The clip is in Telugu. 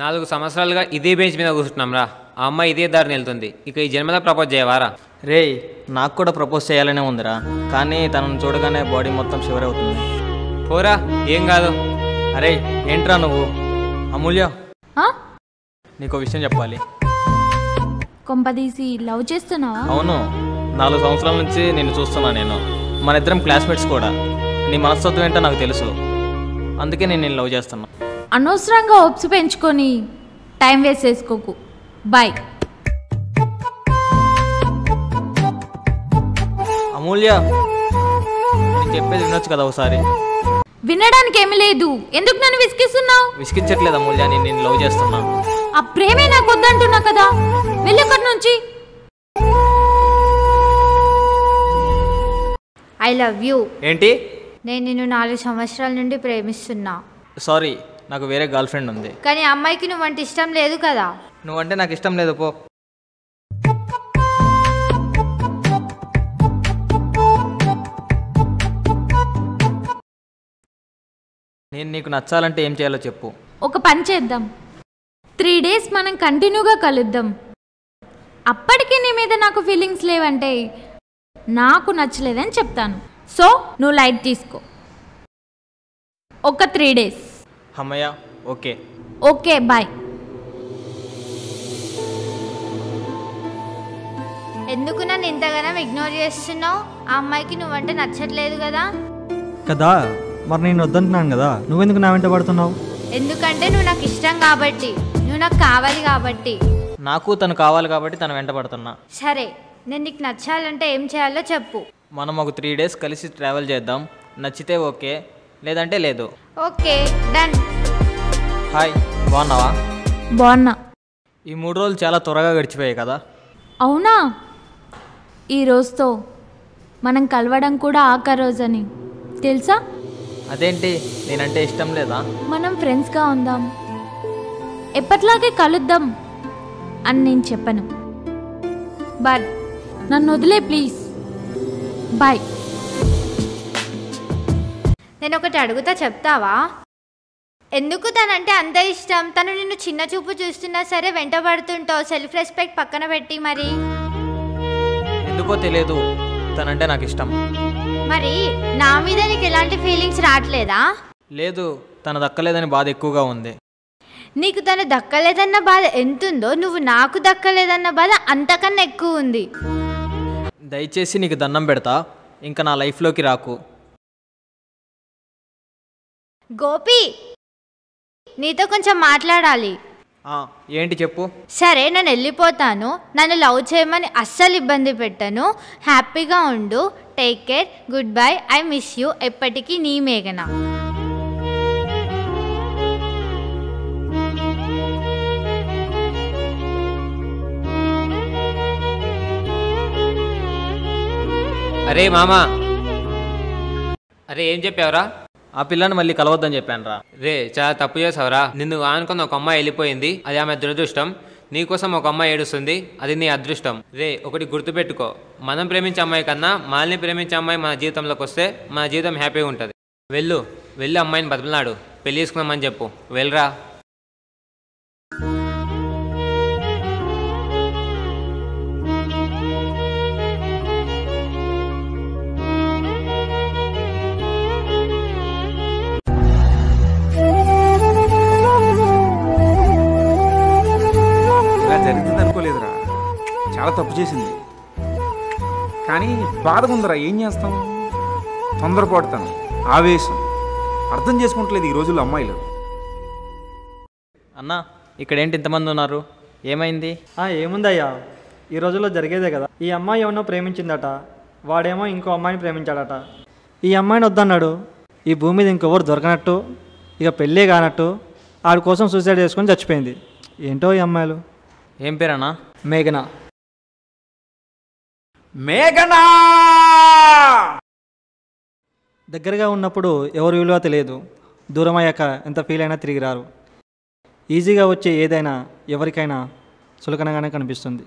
4 సంవత్సరాలుగా ఇదే బెంచ్ మీద కూర్చుంటున్నాం రా. ఆ అమ్మాయి ఇదే దారిని వెళ్తుంది. ఇక ఈ జన్మలో ప్రపోజ్ చేయవారా? రేయ్, నాకు కూడా ప్రపోజ్ చేయాలనే ఉందిరా, కానీ తనను చూడగానే బాడీ మొత్తం షివర్ అవుతుంది. పోరా, ఏం కాదు. అరే ఏంట్రా నువ్వు? అమూల్య, నీకు విషయం చెప్పాలి. కొంపదీసి లవ్ చేస్తున్నావా? అవును, 4 సంవత్సరాల నుంచి నిన్ను చూస్తున్నా. నేను మన ఇద్దరం క్లాస్మేట్స్ కూడా. నీ మనస్తత్వం ఏంటో నాకు తెలుసు, అందుకే నేను లవ్ చేస్తున్నా. అనవసరంగా ఓప్స్ పెంచుకొని టైం వేస్ట్ చేసుకోకు. బాయ్. అమూల్య, నేను చెప్పేది వినొచ్చు కదా ఒకసారి. వినడానికి ఏమీ లేదు, ఎందుకు నన్ను విసిగిస్తున్నావు? విసిగించట్లేదు అమూల్య, నేను లవ్ చేస్తున్నా. ఆ ప్రేమే నాకు వద్దంటున్నా కదా, వెళ్ళక్కడి నుంచి. I love you. ఏంటి? నేను నిన్ను 4 సంవత్సరాల నుండి ప్రేమిస్తున్నా. సారీ, నాకు వేరే గర్ల్ ఫ్రెండ్ ఉంది. కానీ అమ్మాయికి నువ్వంటే ఇష్టం లేదు కదా. నువ్వంటే నాకు ఇష్టం లేదు, పో. నేను నీకు నచ్చాలంటే ఏం చేయాలో చెప్పు. ఒక పని చేద్దాం, 3 days మనం కంటిన్యూగా కలుద్దాం. అప్పటికి నీ మీద నాకు ఫీలింగ్స్ లేవంటే నాకు నచ్చలేదని చెప్తాను. సో నువ్వు లైట్ తీసుకో. ఒక 3 days. అమ్మయ్య, ఓకే. Okay, bye. ఎందుకు నన్ను ఇంతగానం ఇగ్నోర్ చేస్తున్నావు? ఆ అమ్మాయికి నువ్వంటే నచ్చట్లేదు కదా. కదా, మరి నేను వద్దంటున్నాను కదా, నువ్వెందుకు నా వెంట పడుతున్నావు? ఎందుకంటే నువ్వు నాకు ఇష్టం కాబట్టి, నువ్వు నాకు కావాలి కాబట్టి. నాకు తను కావాలి కాబట్టి తను వెంట పడుతున్నా. సరే, నేను నీకు నచ్చాలంటే ఏం చేయాలో చెప్పు. మనం ఒక 3 days కలిసి ట్రావెల్ చేద్దాం. నచ్చితే ఓకే, లేదంటే లేదు. Okay, done. హాయ్, బాగున్నావా? బాగున్నా. ఈ 3 రోజులు చాలా త్వరగా గడిచిపోయాయి కదా. అవునా? ఈ రోజుతో మనం కలవడం కూడా ఆఖరి రోజని తెలుసా? అదేంటి, నేనంటే ఇష్టం లేదా? మనం ఫ్రెండ్స్గా ఉందాం, ఎప్పట్లాగే కలుద్దాం అని నేను చెప్పను. బట్ నన్ను వదిలే ప్లీజ్. బాయ్. నేను ఒకటి అడుగుతా, చెప్తావా? ఎందుకు తనంటే అంత ఇష్టం? తను నిన్ను చిన్న చూపు చూస్తున్నా సరే వెంటబడుతుంటావు, సెల్ఫ్ రెస్పెక్ట్ పక్కన పెట్టి. మరి ఎందుకో తెలియదు, తనంటే నాకు ఇష్టం. మరి నా మీద నీకు ఎలాంటి ఫీలింగ్స్ రావట్లేదా? లేదు, తను దక్కలేదని బాధ ఎక్కువగా ఉంది. నీకు తను దక్కలేదన్న బాధ ఎంతుందో, నువ్వు నాకు దక్కలేదన్న బాధ అంతకన్నా ఎక్కువ ఉంది. దయచేసి నీకు దండం పెడతా, ఇంకా నా లైఫ్లోకి రాకు. గోపి, నీతో కొంచెం మాట్లాడాలి. ఏంటి చెప్పు. సరే, నేను వెళ్ళిపోతాను. నన్ను లవ్ చేయమని అస్సలు ఇబ్బంది పెట్టను. హ్యాపీగా ఉండు. Take care. Good bye. I miss you. ఎప్పటికీ నీ మేఘన. అరే మామా, అరే ఏం చెప్పావురా? ఆ పిల్లని మళ్ళీ కలవద్దని చెప్పాను రా. రే, చాలా తప్పు చేసావురా. నిన్ను ఆనుకున్న ఒక అమ్మాయి వెళ్ళిపోయింది, అది ఆమె దురదృష్టం. నీకోసం ఒక అమ్మాయి ఏడుస్తుంది, అది నీ అదృష్టం. రే, ఒకటి గుర్తుపెట్టుకో, మనం ప్రేమించే అమ్మాయి కన్నా మనల్ని ప్రేమించే అమ్మాయి మన జీవితంలోకి వస్తే మన జీవితం హ్యాపీగా ఉంటుంది. వెళ్ళి అమ్మాయిని బతిమలాడు, పెళ్లి చేసుకున్నామని చెప్పు. వెళ్ళరా. జరిగింది అనుకోలేదురా, చాలా తప్పు చేసింది. కానీ బాధ ఉందిరా, ఏం చేస్తాం? తొందరపడతాను, ఆవేశం అర్థం చేసుకుంటలేదు ఈ రోజుల్లో అమ్మాయిలు. అన్నా, ఇక్కడేంటి ఇంతమంది ఉన్నారు? ఏమైంది? ఏముందయ్యా, ఈ రోజుల్లో జరిగేదే కదా. ఈ అమ్మాయి ఎవరినో ప్రేమించిందట, వాడేమో ఇంకో అమ్మాయిని ప్రేమించాడట. ఈ అమ్మాయిని వద్దన్నాడు. ఈ భూమి మీద ఇంకెవరు దొరకనట్టు, ఇక పెళ్ళే కానట్టు ఆడి కోసం సూసైడ్ చేసుకొని చచ్చిపోయింది. ఏంటో ఈ అమ్మాయిలు. ఏం పేరన్నా? మేఘన. మేఘనా! దగ్గరగా ఉన్నప్పుడు ఎవరి విలువ తెలియదు, దూరం అయ్యాక ఎంత ఫీల్ అయినా తిరిగి రారు. ఈజీగా వచ్చే ఏదైనా ఎవరికైనా చులకనగానే కనిపిస్తుంది.